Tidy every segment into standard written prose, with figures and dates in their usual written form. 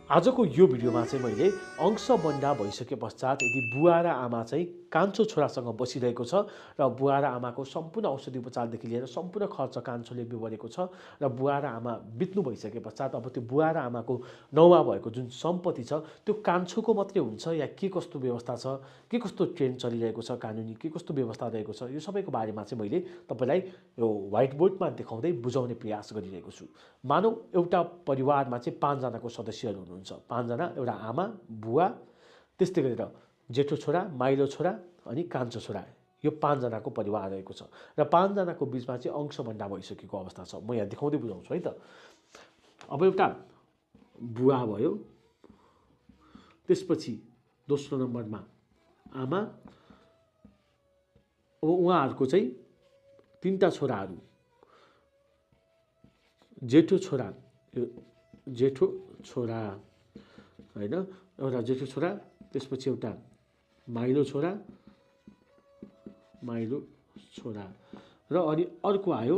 आजको यो भिडियोमा चाहिँ मैले अंशबन्धा भइसके पश्चात यदि बुवा र आमा चाहिँ कान्छो छोरासँग बसिरहेको छ र बुवा र आमाको सम्पूर्ण औषधि उपचारदेखि लिएर सम्पूर्ण खर्च कान्छोले बिहोरेको छ र बुवा र आमा बित्नु भइसके पश्चात अब त्यो बुवा र आमाको नाउँमा भएको जुन सम्पत्ति छ त्यो कान्छोको मात्रै हुन्छ या के कस्तो व्यवस्था छ, के कस्तो ट्रेन्ड चलिरहेको छ, कानुनी के कस्तो व्यवस्था रहेको छ, यो सबैको बारेमा चाहिँ मैले तपाईँलाई यो व्हाइट बोर्डमा देखाउँदै बुझाउने प्रयास गरिरहेको छु। मानौ एउटा परिवारमा चाहिँ 5 जनाको सदस्यहरू हुनुहुन्छ। 5 जना, एउटा आमा, बुवा, त्यस्तै गरेर जेठो छोरा, माइलो छोरा अनि कान्छो छोरा। यो 5 जनाको परिवार रहेको छ र 5 जनाको बीचमा चाहिँ अंशबन्धा भइसकेको अवस्था छ। म यहाँ देखाउँदै बुझाउँछु है त। अब एउटा बुवा भयो, त्यसपछि दोस्रो नम्बरमा आमा, अब उहाँहरूको चाहिँ 3टा छोराहरू, जेठो छोरा, यो जेठो छोरा हैन, एउटा जेठो छोरा, त्यसपछि एउटा माइलो छोरा, र अनि अर्को आयो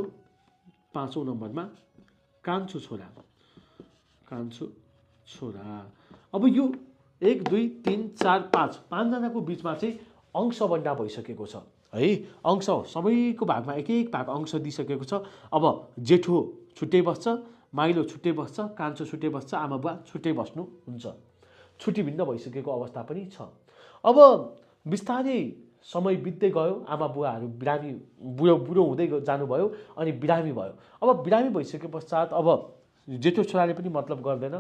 5औं नम्बरमा कान्छो छोरा। अब यो 1 2 3 4 5 जनाको बीचमा चाहिँ अंशबन्धा भइसकेको छ है। अंश सबैको भागमा एक एक भाग अंश दिइसकेको छ। अब जेठो छुट्टै बस्छ, माइलो छुट्टै बस्छ, कान्छो छुट्टै बस्छ, आमा बुवा छुट्टै बस्नु हुन्छ। छुट्टी भिन्न भइसकेको अवस्था पनि छ। अब बिस्तारै समय बित्दै गयो, आमा बुवाहरू बिरामी बुढो हुँदै जानुभयो अनि बिरामी भयो। अब बिरामी भइसके पश्चात अब जेठो छोराले पनि मतलब गर्दैन,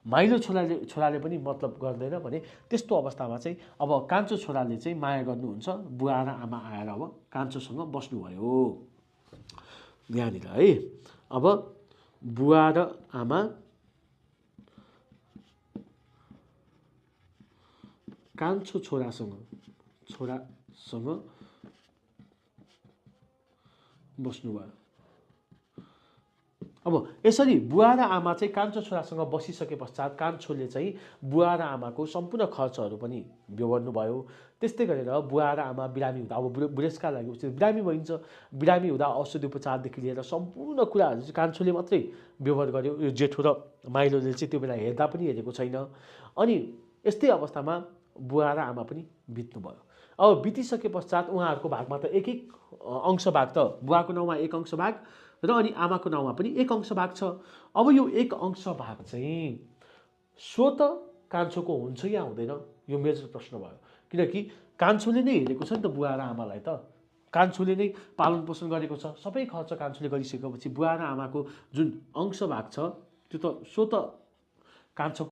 माइलो छोराले पनि मतलब गर्दैन भने त्यस्तो अवस्थामा चाहिँ अब कान्छो छोराले चाहिँ माया गर्नुहुन्छ, बुवा र आमा आएर अब कान्छोसँग बस्नुभयो। यहाँनिर है, अब बुवा र आमा कान्छो छोरासँग बस्नुभयो। अब यसरी बुवा र आमा चाहिँ कान्छो छोरासँग बसिसके पश्चात कान्छोले चाहिँ बुवा र आमाको सम्पूर्ण खर्चहरू पनि बिहोर्नु भयो। त्यस्तै गरेर बुवा र आमा बिरामी हुँदा, अब बुढेसकाल लागि उचित बिरामी भइन्छ, बिरामी हुँदा औषधि उपचारदेखि लिएर सम्पूर्ण कुराहरू चाहिँ कान्छोले मात्रै व्यवहार गर्यो। यो जेठो र माइलोले चाहिँ त्यो बेला हेर्दा पनि हेरेको छैन। अनि यस्तै अवस्थामा बुवा र आमा पनि बित्नुभयो। अब बितिसके पश्चात उहाँहरूको भागमा त एक एक अंश भाग त बुवाको नाउँमा 1 अंश भाग र अनि आमाको नाउँमा पनि 1 अंश भाग छ। अब यो 1 अंश भाग चाहिँ स्वत कान्छोको हुन्छ या हुँदैन, यो मेजर प्रश्न भयो। किनकि कान्छोले नै हेरेको छ नि त बुवा र आमालाई, त कान्छोले नै पालन पोषण गरेको छ, सबै खर्च कान्छोले गरिसकेपछि बुवा र आमाको जुन अंश भाग छ त्यो त स्वत कान्छो